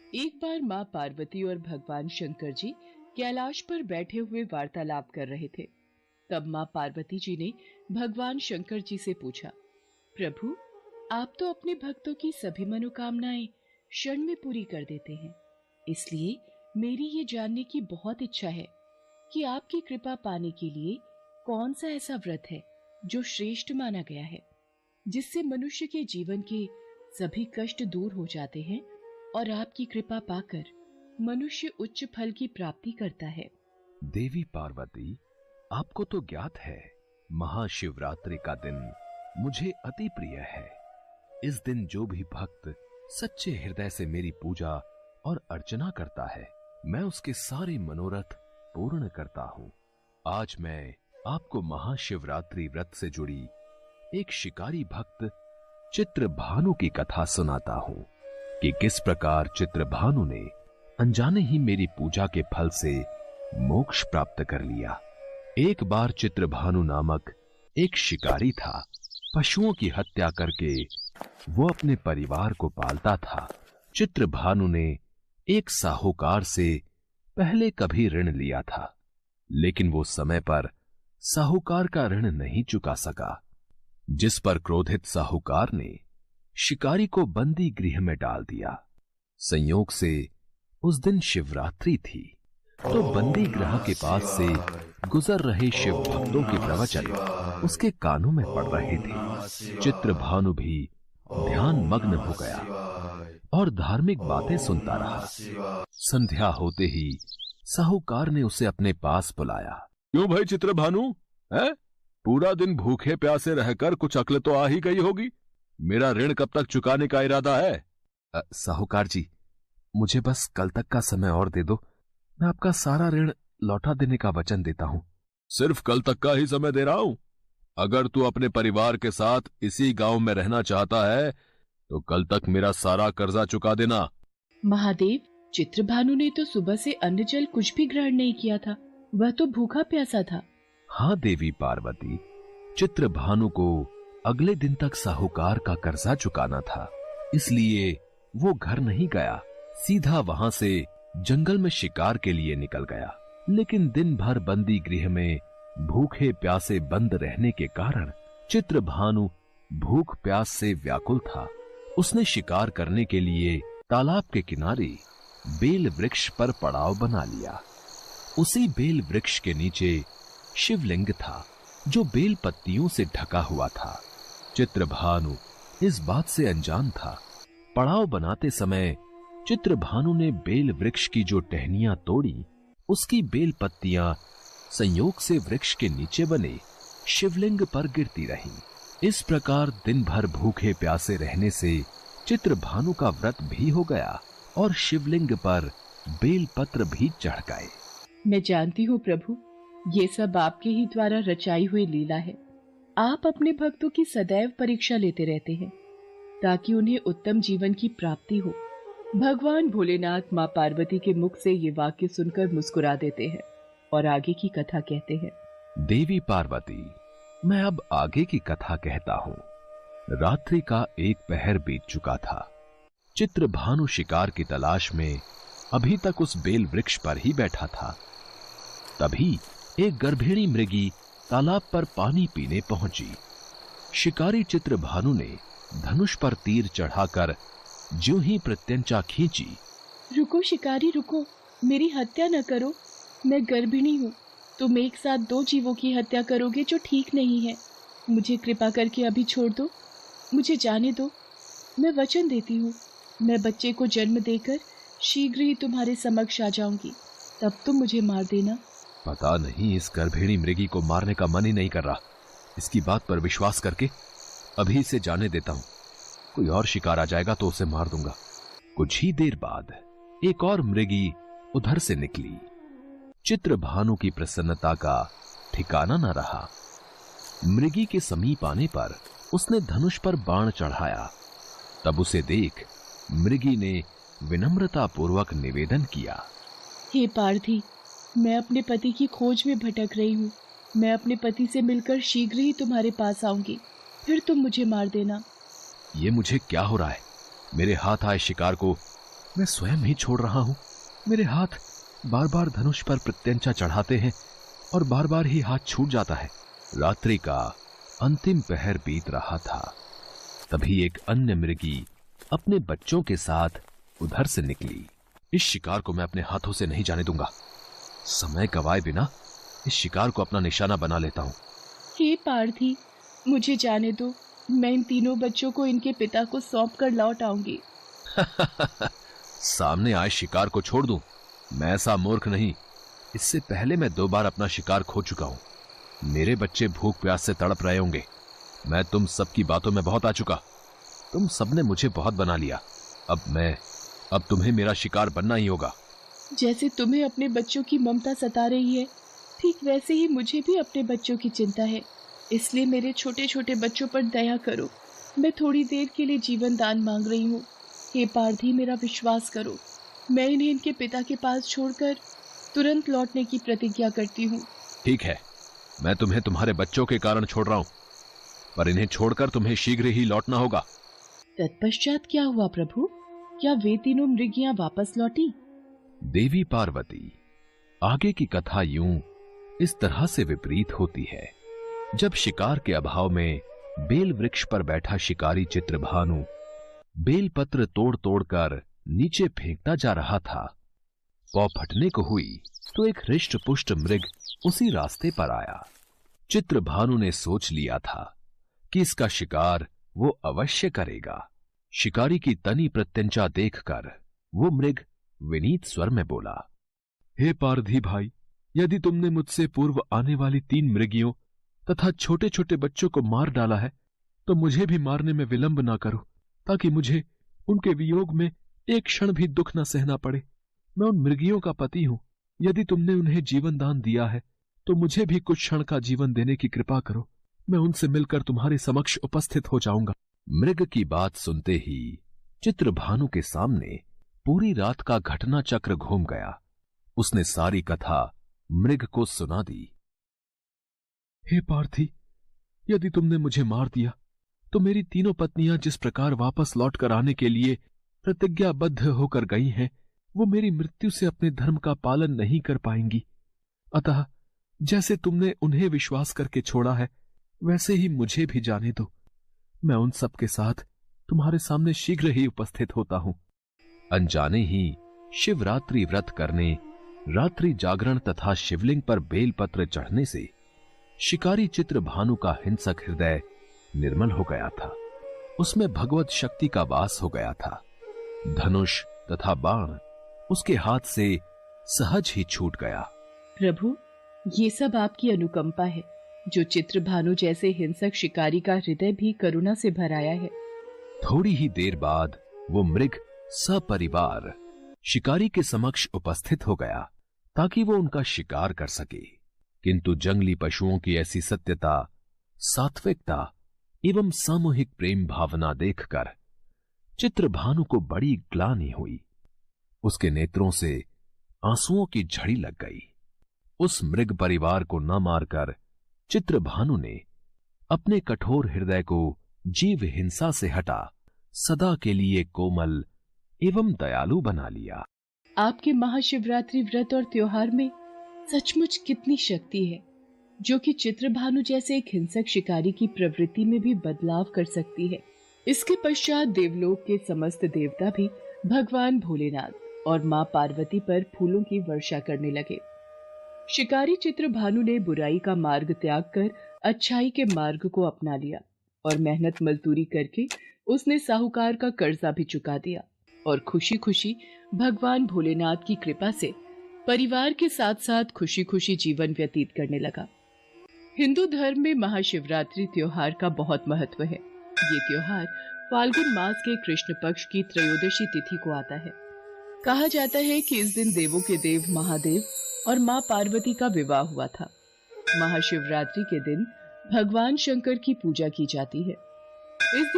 एक बार माँ पार्वती और भगवान शंकर जी कैलाश पर बैठे हुए वार्तालाप कर रहे थे। तब माँ पार्वती जी ने भगवान शंकर जी से पूछा, प्रभु, आप तो अपने भक्तों की सभी मनोकामनाएं क्षण में पूरी कर देते हैं। इसलिए मेरी ये जानने की बहुत इच्छा है कि आपकी कृपा पाने के लिए कौन सा ऐसा व्रत है जो श्रेष्ठ माना गया है, जिससे मनुष्य के जीवन के सभी कष्ट दूर हो जाते हैं और आपकी कृपा पाकर मनुष्य उच्च फल की प्राप्ति करता है। देवी पार्वती, आपको तो ज्ञात है, महाशिवरात्रि का दिन मुझे अति प्रिय है। इस दिन जो भी भक्त सच्चे हृदय से मेरी पूजा और अर्चना करता है, मैं उसके सारे मनोरथ पूर्ण करता हूँ। आज मैं आपको महाशिवरात्रि व्रत से जुड़ी एक शिकारी भक्त चित्रभानु की कथा सुनाता हूँ कि किस प्रकार चित्रभानु ने अनजाने ही मेरी पूजा के फल से मोक्ष प्राप्त कर लिया। एक बार चित्रभानु नामक एक शिकारी था। पशुओं की हत्या करके वो अपने परिवार को पालता था। चित्रभानु ने एक साहूकार से पहले कभी ऋण लिया था, लेकिन वो समय पर साहूकार का ऋण नहीं चुका सका, जिस पर क्रोधित साहूकार ने शिकारी को बंदी गृह में डाल दिया। संयोग से उस दिन शिवरात्रि थी, तो बंदी गृह के पास से गुजर रहे शिव भक्तों के प्रवचन उसके कानों में पड़ रहे थे। चित्रभानु भी ध्यान मग्न हो गया और धार्मिक बातें सुनता रहा। संध्या होते ही साहूकार ने उसे अपने पास बुलाया। क्यों भाई चित्रभानु, है? पूरा दिन भूखे प्यासे रहकर कुछ अक्ल तो आ ही गई होगी। मेरा ऋण कब तक चुकाने का इरादा है? साहूकार जी, मुझे बस कल तक का समय और दे दो, मैं आपका सारा ऋण लौटा देने का वचन देता हूं। सिर्फ कल तक का ही समय दे रहा हूं। अगर तू अपने परिवार के साथ इसी गांव में रहना चाहता है तो कल तक मेरा सारा कर्जा चुका देना। महादेव, चित्रभानु ने तो सुबह से अन्न जल कुछ भी ग्रहण नहीं किया था, वह तो भूखा प्यासा था। हाँ देवी पार्वती, चित्रभानु को अगले दिन तक साहूकार का कर्जा चुकाना था, इसलिए वो घर नहीं गया, सीधा वहां से जंगल में शिकार के लिए निकल गया। लेकिन दिन भर बंदी गृह में भूखे प्यासे बंद रहने के कारण चित्रभानु भूख प्यास से व्याकुल था। उसने शिकार करने के लिए तालाब के किनारे बेल वृक्ष पर पड़ाव बना लिया। उसी बेल वृक्ष के नीचे शिवलिंग था, जो बेल पत्तियों से ढका हुआ था। चित्रभानु इस बात से अनजान था। पड़ाव बनाते समय चित्रभानु ने बेल वृक्ष की जो टहनियां तोड़ी, उसकी बेल पत्तियां संयोग से वृक्ष के नीचे बने शिवलिंग पर गिरती रहीं। इस प्रकार दिन भर भूखे प्यासे रहने से चित्रभानु का व्रत भी हो गया और शिवलिंग पर बेल पत्र भी चढ़ गए। मैं जानती हूँ प्रभु, ये सब आपके ही द्वारा रचाई हुई लीला है। आप अपने भक्तों की सदैव परीक्षा लेते रहते हैं ताकि उन्हें उत्तम जीवन की प्राप्ति हो। भगवान भोलेनाथ माँ पार्वती के मुख से ये वाक्य सुनकर मुस्कुरा देते हैं और आगे की कथा कहते हैं। देवी पार्वती, मैं अब आगे की कथा कहता हूँ। रात्रि का एक पहर बीत चुका था। चित्रभानु शिकार की तलाश में अभी तक उस बेल वृक्ष पर ही बैठा था। तभी एक गर्भिणी मृगी तालाब पर पानी पीने पहुंची। शिकारी चित्रभानु ने धनुष पर तीर चढ़ाकर ज्यों ही प्रत्यंचा खींची। रुको शिकारी रुको, मेरी हत्या न करो, मैं गर्भिणी हूँ। तुम एक साथ दो जीवों की हत्या करोगे जो ठीक नहीं है। मुझे कृपा करके अभी छोड़ दो, मुझे जाने दो। मैं वचन देती हूँ, मैं बच्चे को जन्म देकर शीघ्र ही तुम्हारे समक्ष आ जाऊंगी, तब तुम मुझे मार देना। पता नहीं इस गर्भिणी मृगी को मारने का मन ही नहीं कर रहा। इसकी बात पर विश्वास करके अभी इसे जाने देता हूँ। कोई और शिकार आ जाएगा तो उसे मार दूंगा। कुछ ही देर बाद एक और मृगी उधर से निकली। चित्रभानु की प्रसन्नता का ठिकाना न रहा। मृगी के समीप आने पर उसने धनुष पर बाण चढ़ाया। तब उसे देख मृगी ने विनम्रता पूर्वक निवेदन किया, हे पार्थी, मैं अपने पति की खोज में भटक रही हूँ। मैं अपने पति से मिलकर शीघ्र ही तुम्हारे पास आऊंगी, फिर तुम मुझे मार देना। ये मुझे क्या हो रहा है? मेरे हाथ आए शिकार को मैं स्वयं ही छोड़ रहा हूं। मेरे हाथ बार बार धनुष पर प्रत्यंचा चढ़ाते हैं और बार बार ही हाथ छूट जाता है। रात्रि का अंतिम पहर बीत रहा था। तभी एक अन्य मृगी अपने बच्चों के साथ उधर से निकली। इस शिकार को मैं अपने हाथों से नहीं जाने दूंगा। समय गवाए बिना इस शिकार को अपना निशाना बना लेता हूं। हे पार्थी, मुझे जाने दो। मैं इन तीनों बच्चों को इनके पिता को सौंप कर लौट आऊंगी। सामने आए शिकार को छोड़ दूं? मैं ऐसा मूर्ख नहीं। इससे पहले मैं 2 बार अपना शिकार खो चुका हूं। मेरे बच्चे भूख प्यास से तड़प रहे होंगे। मैं तुम सबकी बातों में बहुत आ चुका। तुम सबने मुझे बहुत बना लिया। अब तुम्हें मेरा शिकार बनना ही होगा। जैसे तुम्हें अपने बच्चों की ममता सता रही है, ठीक वैसे ही मुझे भी अपने बच्चों की चिंता है। इसलिए मेरे छोटे छोटे बच्चों पर दया करो। मैं थोड़ी देर के लिए जीवन दान मांग रही हूँ। हे पार्थी, मेरा विश्वास करो। मैं इन्हें इनके पिता के पास छोड़कर तुरंत लौटने की प्रतिज्ञा करती हूँ। ठीक है, मैं तुम्हें तुम्हारे बच्चों के कारण छोड़ रहा हूं, पर इन्हें छोड़कर तुम्हें शीघ्र ही लौटना होगा। तत्पश्चात क्या हुआ प्रभु? क्या वे तीनों मृगियां वापस लौटी? देवी पार्वती, आगे की कथा यूं इस तरह से विपरीत होती है। जब शिकार के अभाव में बेल वृक्ष पर बैठा शिकारी चित्रभानु बेल पत्र तोड़ तोड़कर नीचे फेंकता जा रहा था, पौ फटने को हुई तो एक हृष्ट पुष्ट मृग उसी रास्ते पर आया। चित्रभानु ने सोच लिया था कि इसका शिकार वो अवश्य करेगा। शिकारी की तनी प्रत्यंचा देखकर वो मृग विनीत स्वर में बोला, हे पारधी भाई, यदि तुमने मुझसे पूर्व आने वाली 3 मृगियों तथा छोटे छोटे बच्चों को मार डाला है, तो मुझे भी मारने में विलंब ना करो, ताकि मुझे उनके वियोग में एक क्षण भी दुख न सहना पड़े। मैं उन मृगियों का पति हूं। यदि तुमने उन्हें जीवन दान दिया है, तो मुझे भी कुछ क्षण का जीवन देने की कृपा करो। मैं उनसे मिलकर तुम्हारे समक्ष उपस्थित हो जाऊंगा। मृग की बात सुनते ही चित्रभानु के सामने पूरी रात का घटना चक्र घूम गया। उसने सारी कथा मृग को सुना दी। हे पार्थी, यदि तुमने मुझे मार दिया, तो मेरी तीनों पत्नियां जिस प्रकार वापस लौटकर आने के लिए प्रतिज्ञाबद्ध होकर गई हैं, वो मेरी मृत्यु से अपने धर्म का पालन नहीं कर पाएंगी। अतः जैसे तुमने उन्हें विश्वास करके छोड़ा है, वैसे ही मुझे भी जाने दो। मैं उन सब के साथ तुम्हारे सामने शीघ्र ही उपस्थित होता हूं। अनजाने ही शिवरात्रि व्रत करने, रात्रि जागरण तथा शिवलिंग पर बेलपत्र चढ़ने से शिकारी चित्रभानु का हिंसक हृदय निर्मल हो गया था। उसमें भगवत शक्ति का वास हो गया था। धनुष तथा बाण उसके हाथ से सहज ही छूट गया। प्रभु, ये सब आपकी अनुकंपा है, जो चित्रभानु जैसे हिंसक शिकारी का हृदय भी करुणा से भराया है। थोड़ी ही देर बाद वो मृग सपरिवार शिकारी के समक्ष उपस्थित हो गया, ताकि वो उनका शिकार कर सके। किंतु जंगली पशुओं की ऐसी सत्यता, सात्विकता एवं सामूहिक प्रेम भावना देखकर चित्रभानु को बड़ी ग्लानि हुई। उसके नेत्रों से आंसुओं की झड़ी लग गई। उस मृग परिवार को न मारकर चित्रभानु ने अपने कठोर हृदय को जीव हिंसा से हटा सदा के लिए कोमल एवं दयालु बना लिया। आपके महाशिवरात्रि व्रत और त्योहार में सचमुच कितनी शक्ति है, जो कि चित्रभानु जैसे एक हिंसक शिकारी की प्रवृत्ति में भी बदलाव कर सकती है। इसके पश्चात देवलोक के समस्त देवता भी भगवान भोलेनाथ और मां पार्वती पर फूलों की वर्षा करने लगे। शिकारी चित्रभानु ने बुराई का मार्ग त्याग कर अच्छाई के मार्ग को अपना लिया और मेहनत मजदूरी करके उसने साहूकार का कर्जा भी चुका दिया और खुशी खुशी भगवान भोलेनाथ की कृपा से परिवार के साथ साथ खुशी खुशी जीवन व्यतीत करने लगा। हिंदू धर्म में महाशिवरात्रि त्योहार का बहुत महत्व है। ये त्योहार फाल्गुन मास के कृष्ण पक्ष की त्रयोदशी तिथि को आता है। कहा जाता है कि इस दिन देवों के देव महादेव और मां पार्वती का विवाह हुआ था। महाशिवरात्रि के दिन भगवान शंकर की पूजा की जाती है। इस दिन